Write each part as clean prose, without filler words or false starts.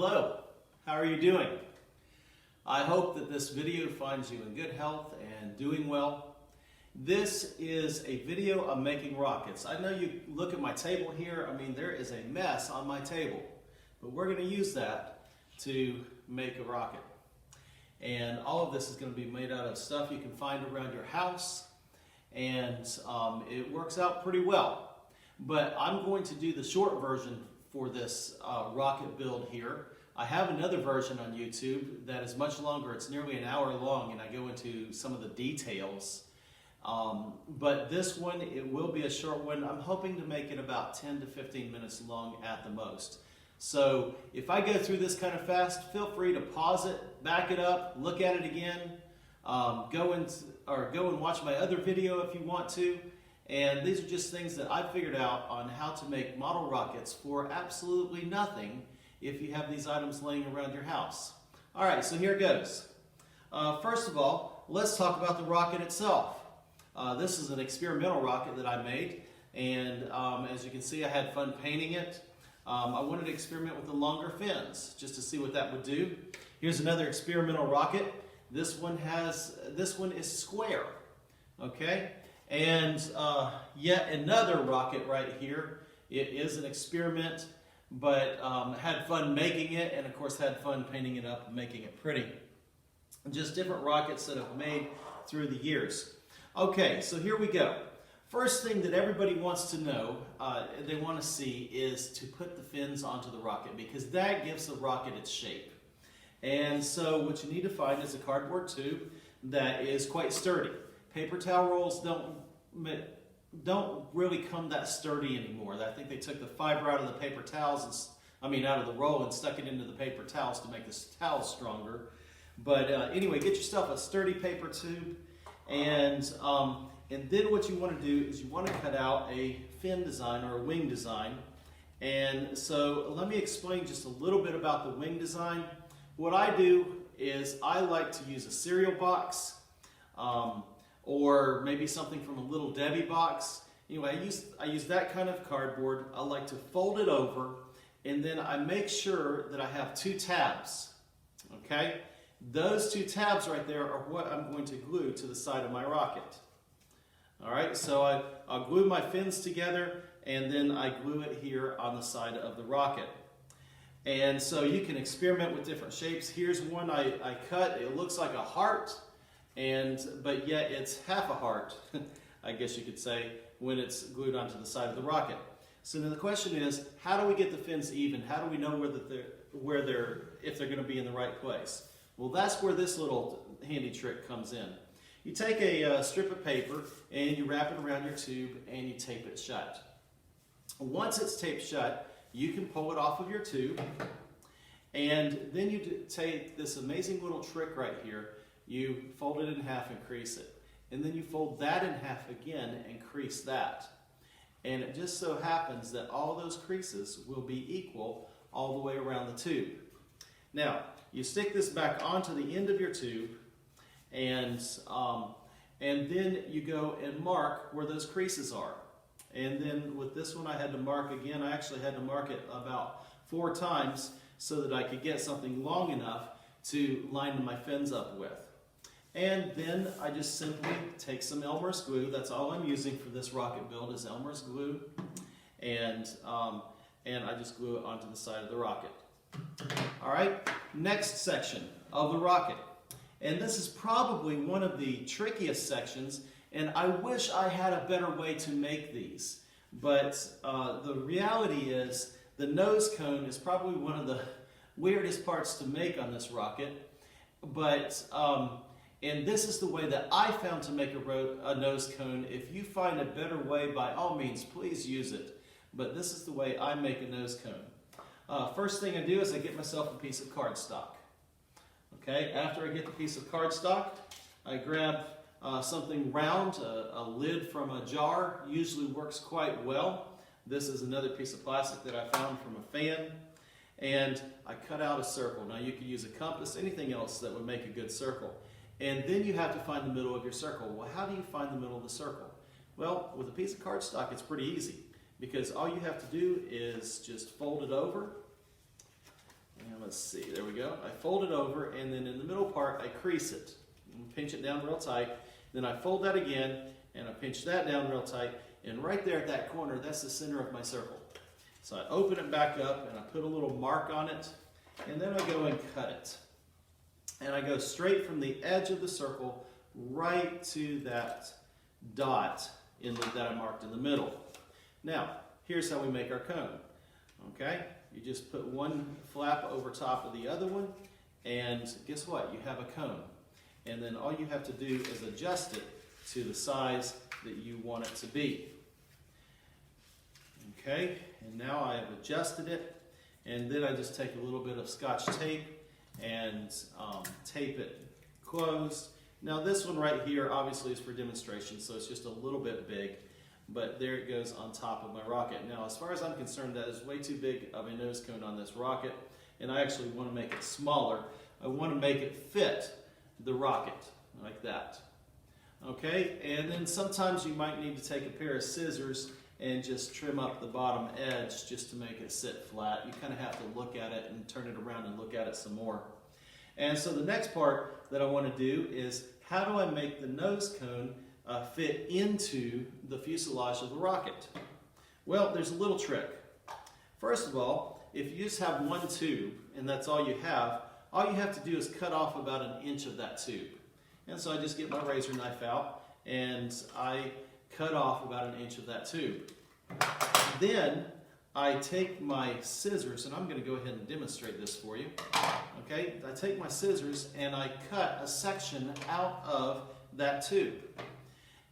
Hello, how are you doing? I hope that this video finds you in good health and doing well. This is a video of making rockets. I know you look at my table here, there is a mess on my table, but we're going to use that to make a rocket. And all of this is going to be made out of stuff you can find around your house, and it works out pretty well. But I'm going to do the short version for this rocket build here. I have another version on YouTube that is much longer. It's nearly an hour long, and I go into some of the details. But this one, it will be a short one. I'm hoping to make it about 10 to 15 minutes long at the most. So if I go through this kind of fast, feel free to pause it, back it up, look at it again, go and watch my other video if you want to. And these are just things that I figured out on how to make model rockets for absolutely nothing if you have these items laying around your house. All right, so here goes. First of all, let's talk about the rocket itself. This is an experimental rocket that I made, and as you can see, I had fun painting it. I wanted to experiment with the longer fins just to see what that would do. Here's another experimental rocket. This one is square, okay? And yet another rocket right here. It is an experiment, but had fun making it, and of course had fun painting it up and making it pretty. Just different rockets that I've made through the years. Okay, so here we go. First thing that everybody wants to know, they want to see, is to put the fins onto the rocket, because that gives the rocket its shape. And so what you need to find is a cardboard tube that is quite sturdy. Paper towel rolls don't really come that sturdy anymore. I think they took the fiber out of the paper towels, out of the roll, and stuck it into the paper towels to make the towels stronger. But anyway, get yourself a sturdy paper tube, and then what you want to do is you want to cut out a fin design or a wing design. And so let me explain just a little bit about the wing design. What I do is I like to use a cereal box, or maybe something from a Little Debbie box. Anyway, I use that kind of cardboard. I like to fold it over, and then I make sure that I have two tabs, okay? Those two tabs right there are what I'm going to glue to the side of my rocket. All right, so I'll glue my fins together, and then I glue it here on the side of the rocket. And so you can experiment with different shapes. Here's one I cut. It looks like a heart, but yet it's half a heart, I guess you could say, when it's glued onto the side of the rocket. So now the question is, how do we get the fins even? How do we know if they're going to be in the right place? Well, that's where this little handy trick comes in. You take a strip of paper and you wrap it around your tube and you tape it shut. Once it's taped shut, you can pull it off of your tube, and then you take this amazing little trick right here. You fold it in half and crease it. And then you fold that in half again and crease that. And it just so happens that all those creases will be equal all the way around the tube. Now, you stick this back onto the end of your tube, and then you go and mark where those creases are. And then with this one I had to mark again. I actually had to mark it about 4 times so that I could get something long enough to line my fins up with. And then I just simply take some Elmer's glue. That's all I'm using for this rocket build is Elmer's glue. And I just glue it onto the side of the rocket. All right, next section of the rocket. And this is probably one of the trickiest sections, and I wish I had a better way to make these. But the reality is the nose cone is probably one of the weirdest parts to make on this rocket. But and this is the way that I found to make a nose cone. If you find a better way, by all means, please use it. But this is the way I make a nose cone. First thing I do is I get myself a piece of cardstock. Okay, after I get the piece of cardstock, I grab something round, a lid from a jar, usually works quite well. This is another piece of plastic that I found from a fan, and I cut out a circle. Now you could use a compass, anything else that would make a good circle. And then you have to find the middle of your circle. Well, how do you find the middle of the circle? Well, with a piece of cardstock, it's pretty easy, because all you have to do is just fold it over, And let's see, there we go. I fold it over, and then in the middle part, I crease it. And pinch it down real tight. Then I fold that again, and I pinch that down real tight. And right there at that corner, that's the center of my circle. So I open it back up, and I put a little mark on it, and then I go and cut it. And I go straight from the edge of the circle right to that dot that I marked in the middle. Now, here's how we make our cone. Okay? You just put one flap over top of the other one, and guess what? You have a cone. And then all you have to do is adjust it to the size that you want it to be. Okay, and now I have adjusted it, and then I just take a little bit of Scotch tape and tape it closed. Now this one right here obviously is for demonstration, so it's just a little bit big, but there it goes on top of my rocket. Now as far as I'm concerned, that is way too big of a nose cone on this rocket, and I actually want to make it smaller. I want to make it fit the rocket like that. Okay, and then sometimes you might need to take a pair of scissors and just trim up the bottom edge just to make it sit flat. You kind of have to look at it and turn it around and look at it some more. And so the next part that I want to do is, how do I make the nose cone fit into the fuselage of the rocket? Well, there's a little trick. First of all, if you just have one tube and that's all you have to do is cut off about an inch of that tube. And so I just get my razor knife out and I cut off about an inch of that tube. Then I take my scissors, and I'm going to go ahead and demonstrate this for you. Okay, I take my scissors and I cut a section out of that tube.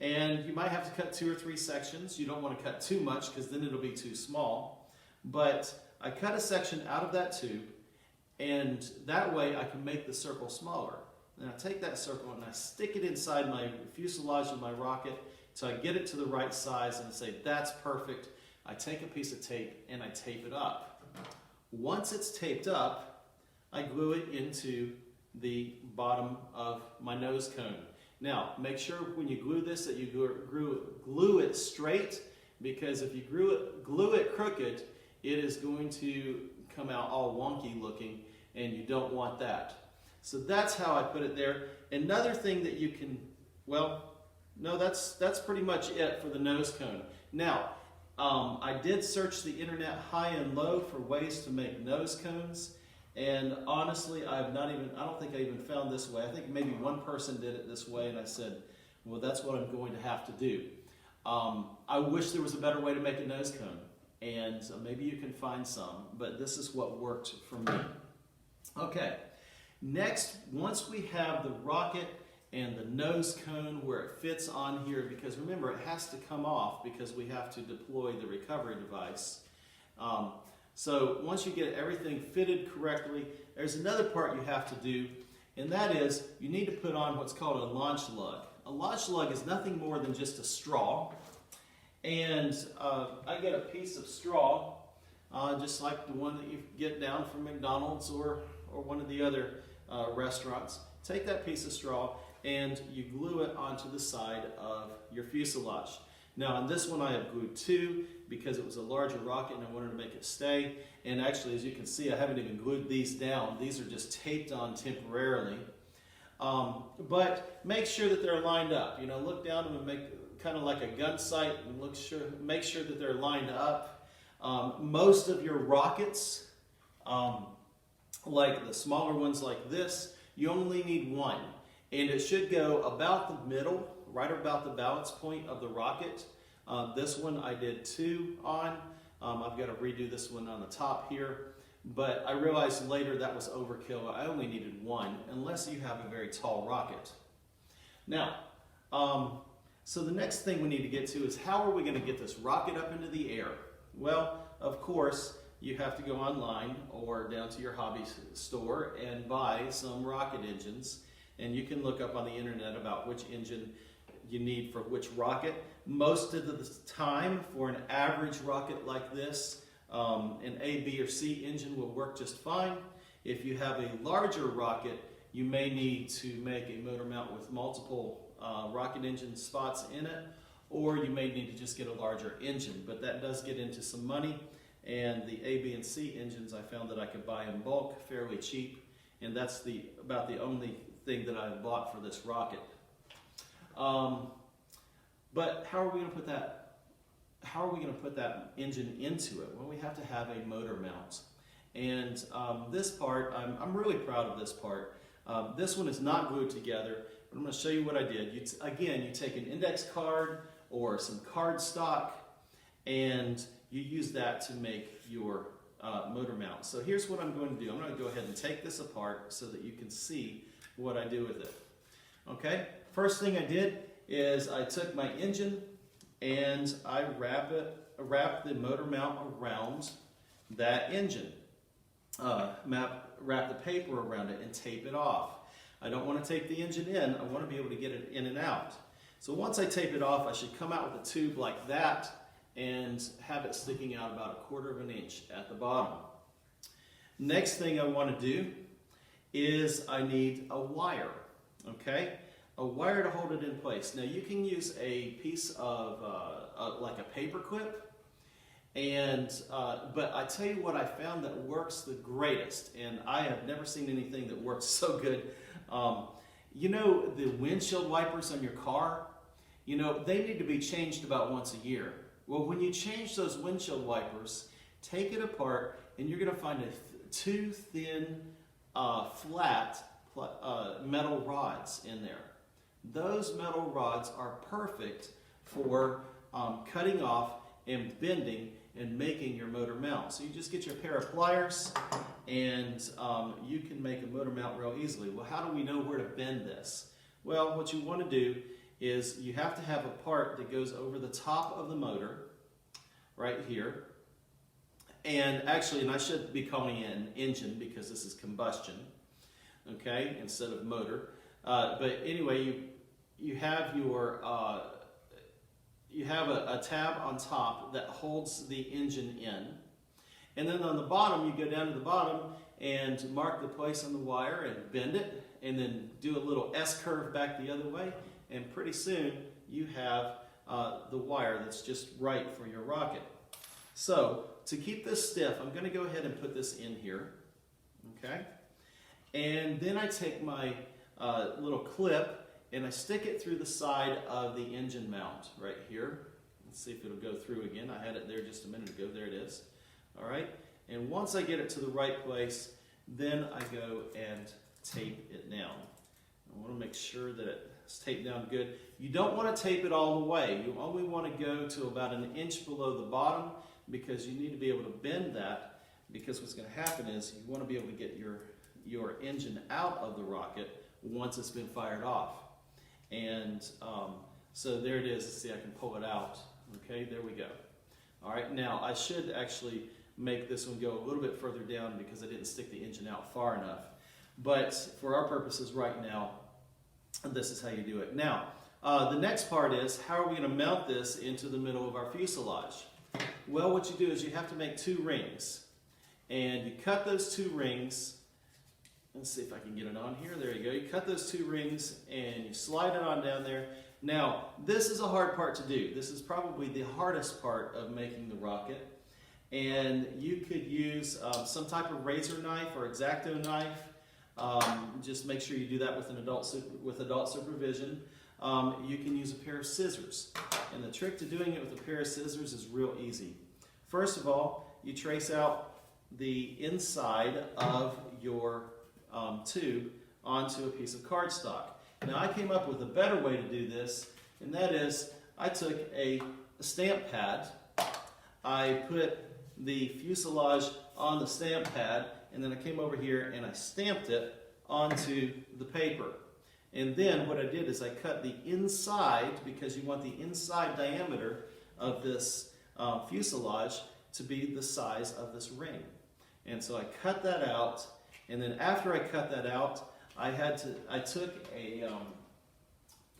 And you might have to cut 2 or 3 sections. You don't want to cut too much because then it'll be too small. But I cut a section out of that tube, and that way I can make the circle smaller. Then I take that circle and I stick it inside my fuselage of my rocket so I get it to the right size, and I say, that's perfect. I take a piece of tape and I tape it up. Once it's taped up, I glue it into the bottom of my nose cone. Now, make sure when you glue this that you glue it straight, because if you glue it crooked, it is going to come out all wonky looking, and you don't want that. So that's how I put it there. Another thing that you can, well, no, that's pretty much it for the nose cone. Now, I did search the internet high and low for ways to make nose cones, and honestly, I don't think I even found this way. I think maybe one person did it this way, and I said, well, that's what I'm going to have to do. I wish there was a better way to make a nose cone, and maybe you can find some, but this is what worked for me. Okay, next, once we have the rocket and the nose cone where it fits on here, because remember, it has to come off because we have to deploy the recovery device. So once you get everything fitted correctly, there's another part you have to do, and that is you need to put on what's called a launch lug. A launch lug is nothing more than just a straw, and I get a piece of straw, just like the one that you get down from McDonald's or one of the other restaurants. Take that piece of straw and you glue it onto the side of your fuselage. Now on this one I have glued 2 because it was a larger rocket and I wanted to make it stay. And actually, as you can see, I haven't even glued these down. These are just taped on temporarily. But make sure that they're lined up. You know, look down and make kind of like a gun sight and make sure that they're lined up. Most of your rockets, like the smaller ones like this, you only need 1. And it should go about the middle, right about the balance point of the rocket. This one I did 2 on. I've got to redo this one on the top here. But I realized later that was overkill. I only needed 1, unless you have a very tall rocket. Now, so the next thing we need to get to is, how are we going to get this rocket up into the air? Well, of course, you have to go online or down to your hobby store and buy some rocket engines. And you can look up on the internet about which engine you need for which rocket. Most of the time, for an average rocket like this, an A, B, or C engine will work just fine. If you have a larger rocket, you may need to make a motor mount with multiple rocket engine spots in it, or you may need to just get a larger engine, but that does get into some money. And the A, B, and C engines I found that I could buy in bulk fairly cheap, and that's about the only thing that I bought for this rocket. But how are we going to put that? How are we going to put that engine into it? Well, we have to have a motor mount. And this part, I'm really proud of this part. This one is not glued together, but I'm going to show you what I did. Again, you take an index card or some cardstock, and you use that to make your motor mount. So here's what I'm going to do. I'm going to go ahead and take this apart so that you can see what I do with it. Okay, first thing I did is I took my engine and I wrapped the motor mount around that engine. Wrap the paper around it and tape it off. I don't want to tape the engine in, I want to be able to get it in and out. So once I tape it off, I should come out with a tube like that and have it sticking out about 1/4 of an inch at the bottom. Next thing I want to do is I need a wire, okay? A wire to hold it in place. Now you can use a piece of like a paper clip, but I tell you what I found that works the greatest, and I have never seen anything that works so good. You know the windshield wipers on your car? You know, they need to be changed about once a year. Well, when you change those windshield wipers, take it apart and you're going to find two thin, flat metal rods in there. Those metal rods are perfect for cutting off and bending and making your motor mount. So you just get your pair of pliers and you can make a motor mount real easily. Well, how do we know where to bend this? Well, what you want to do is you have to have a part that goes over the top of the motor right here. And actually, and I should be calling it an engine because this is combustion, okay, instead of motor. But anyway, you have your a tab on top that holds the engine in, and then on the bottom you go down to the bottom and mark the place on the wire and bend it, and then do a little S curve back the other way, and pretty soon you have the wire that's just right for your rocket. So to keep this stiff, I'm going to go ahead and put this in here, okay? And then I take my little clip and I stick it through the side of the engine mount right here. Let's see if it'll go through again. I had it there just a minute ago. There it is. All right. And once I get it to the right place, then I go and tape it down. I want to make sure that it's taped down good. You don't want to tape it all the way. You only want to go to about 1 inch below the bottom because you need to be able to bend that, because what's going to happen is you want to be able to get your engine out of the rocket once it's been fired off. And so there it is. See, I can pull it out. Okay, there we go. All right, now I should actually make this one go a little bit further down because I didn't stick the engine out far enough. But for our purposes right now, this is how you do it. Now, the next part is, how are we going to mount this into the middle of our fuselage? Well, what you do is you have to make 2 rings. And you cut those 2 rings. Let's see if I can get it on here. There you go. You cut those 2 rings and you slide it on down there. Now, this is a hard part to do. This is probably the hardest part of making the rocket. And you could use some type of razor knife or X-Acto knife. Just make sure you do that with adult supervision. You can use a pair of scissors. And the trick to doing it with a pair of scissors is real easy. First of all, you trace out the inside of your tube onto a piece of cardstock. Now I came up with a better way to do this, and that is I took a stamp pad, I put the fuselage on the stamp pad, and then I came over here and I stamped it onto the paper. And then what I did is I cut the inside, because you want the inside diameter of this fuselage to be the size of this ring. And so I cut that out. And then after I cut that out, I took an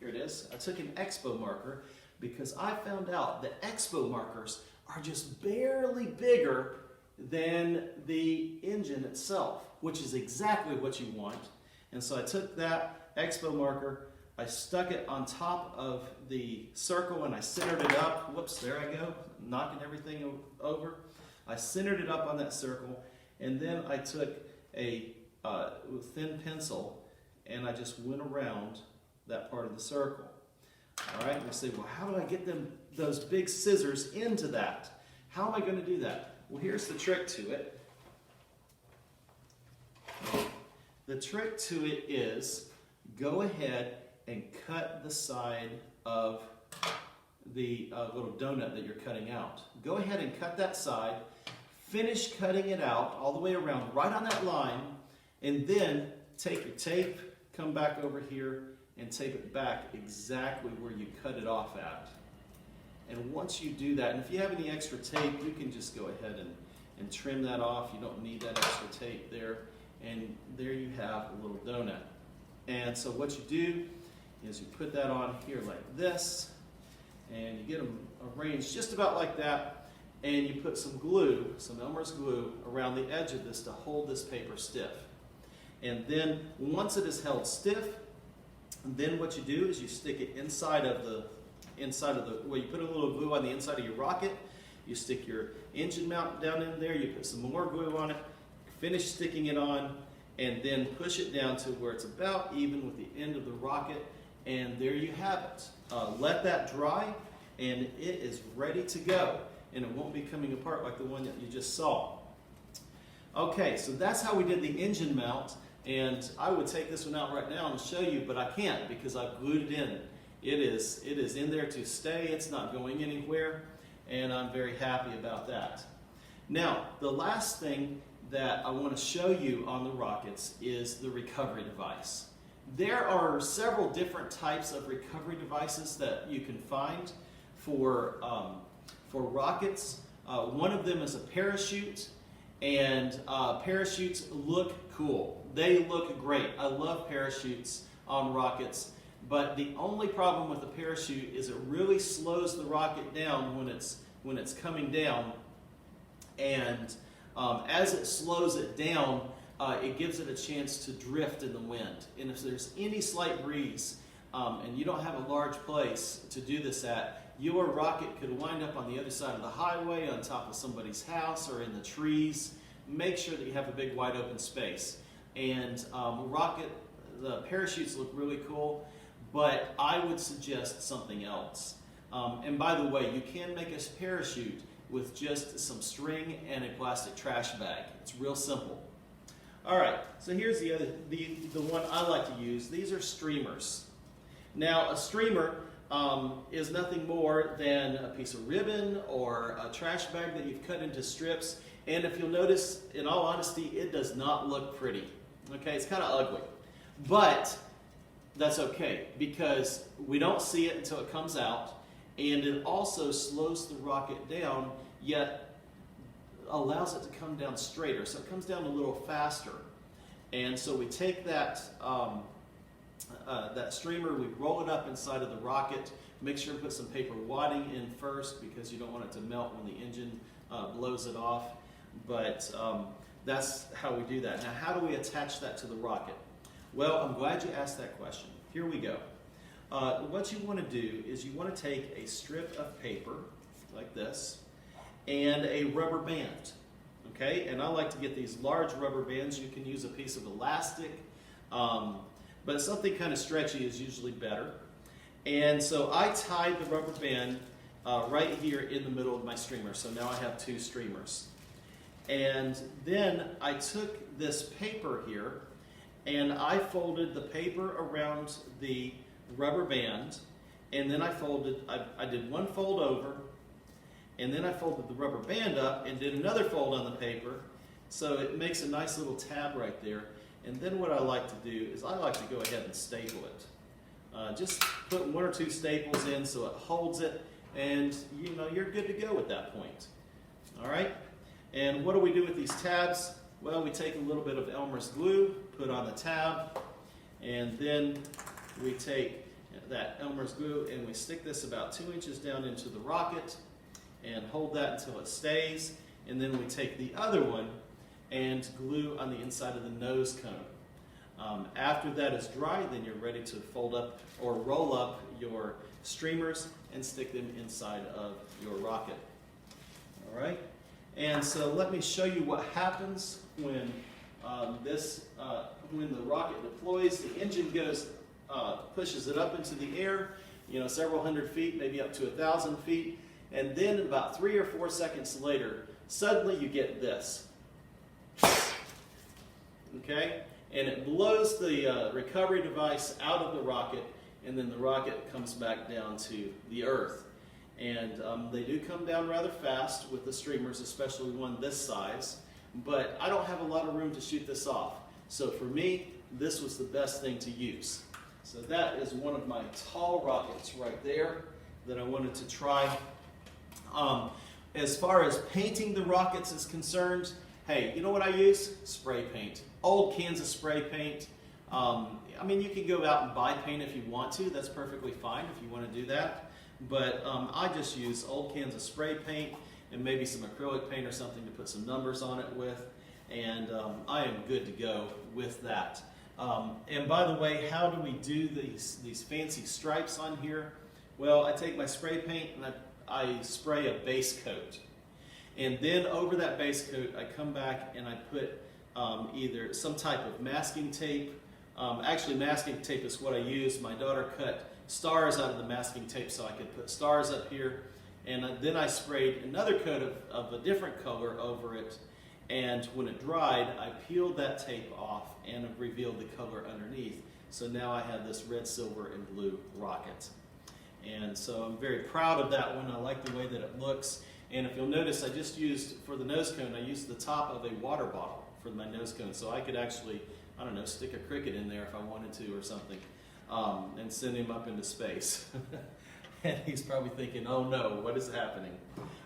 Expo marker, because I found out that Expo markers are just barely bigger than the engine itself, which is exactly what you want. And so I took that Expo marker, I stuck it on top of the circle and I centered it up. Whoops, there I go, knocking everything over. I centered it up on that circle, and then I took a thin pencil and I just went around that part of the circle. All right, and you say, well, how do I get those big scissors into that? How am I going to do that? Well, here's the trick to it. The trick to it is go ahead and cut the side of the little donut that you're cutting out. Go ahead and cut that side, finish cutting it out all the way around right on that line, and then take your tape, come back over here, and tape it back exactly where you cut it off at. And once you do that, and if you have any extra tape, you can just go ahead and trim that off. You don't need that extra tape there. And there you have a little donut. And so what you do is you put that on here like this, and you get them arranged just about like that, and you put some glue, some Elmer's glue, around the edge of this to hold this paper stiff. And then once it is held stiff, then what you do is you stick it inside of the, well, you put a little glue on the inside of your rocket, you stick your engine mount down in there, you put some more glue on it, finish sticking it on, and then push it down to where it's about even with the end of the rocket, and there you have it. Let that dry, and it is ready to go, and it won't be coming apart like the one that you just saw. Okay, so that's how we did the engine mount, and I would take this one out right now and show you, but I can't because I've glued it in. It is in there to stay. It's not going anywhere, and I'm very happy about that. Now, the last thing that I want to show you on the rockets is the recovery device. There are several different types of recovery devices that you can find for rockets. One of them is a parachute, and parachutes look cool. They look great. I love parachutes on rockets, but the only problem with the parachute is it really slows the rocket down when it's coming down, and as it slows it down, it gives it a chance to drift in the wind. And if there's any slight breeze and you don't have a large place to do this at, your rocket could wind up on the other side of the highway, on top of somebody's house, or in the trees. Make sure that you have a big wide open space. And the parachutes look really cool, but I would suggest something else. And by the way, you can make a parachute with just some string and a plastic trash bag. It's real simple. All right, so here's the one I like to use. These are streamers. Now, a streamer is nothing more than a piece of ribbon or a trash bag that you've cut into strips. And if you'll notice, in all honesty, it does not look pretty. Okay, it's kind of ugly. But that's okay, because we don't see it until it comes out, and it also slows the rocket down, yet allows it to come down straighter. So it comes down a little faster. And so we take that that streamer, we roll it up inside of the rocket, make sure to put some paper wadding in first because you don't want it to melt when the engine blows it off. But that's how we do that. Now, how do we attach that to the rocket? Well, I'm glad you asked that question. Here we go. What you want to do is you want to take a strip of paper like this and a rubber band. Okay, and I like to get these large rubber bands. You can use a piece of elastic, but something kind of stretchy is usually better. And so I tied the rubber band right here in the middle of my streamer. So now I have two streamers. And then I took this paper here and I folded the paper around the rubber band, and then I did one fold over, and then I folded the rubber band up and did another fold on the paper, so it makes a nice little tab right there. And then what I like to do is I like to go ahead and staple it. Just put one or two staples in so it holds it, and you know you're good to go at that point. All right? And what do we do with these tabs? Well, we take a little bit of Elmer's glue, put on the tab, and then we take that Elmer's glue and we stick this about 2 inches down into the rocket and hold that until it stays. And then we take the other one and glue on the inside of the nose cone. After that is dry, then you're ready to fold up or roll up your streamers and stick them inside of your rocket. All right? And so let me show you what happens when when the rocket deploys. The engine goes, pushes it up into the air, several hundred feet, maybe up to 1,000 feet. And then about 3 or 4 seconds later, suddenly you get this. Okay? And it blows the recovery device out of the rocket, and then the rocket comes back down to the Earth. And they do come down rather fast with the streamers, especially one this size. But I don't have a lot of room to shoot this off. So for me, this was the best thing to use. So that is one of my tall rockets right there that I wanted to try. As far as painting the rockets is concerned, hey, you know what I use? Spray paint. Old Kansas spray paint. I mean, you can go out and buy paint if you want to. That's perfectly fine if you want to do that. But I just use Old Kansas spray paint and maybe some acrylic paint or something to put some numbers on it with. And I am good to go with that. And by the way, how do we do these fancy stripes on here? Well, I take my spray paint and I spray a base coat. And then over that base coat, I come back and I put either some type of masking tape. Actually, masking tape is what I use. My daughter cut stars out of the masking tape so I could put stars up here. And then I sprayed another coat of a different color over it. And when it dried, I peeled that tape off and revealed the color underneath. So now I have this red, silver, and blue rocket. And so I'm very proud of that one. I like the way that it looks. And if you'll notice, I just used, for the nose cone, I used the top of a water bottle for my nose cone. So I could actually, I don't know, stick a cricket in there if I wanted to or something, and send him up into space. And he's probably thinking, oh no, what is happening?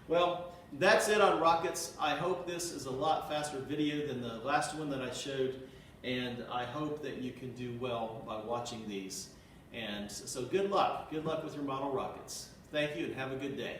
Well, that's it on rockets. I hope this is a lot faster video than the last one that I showed, and I hope that you can do well by watching these. And so good luck with your model rockets. Thank you and have a good day.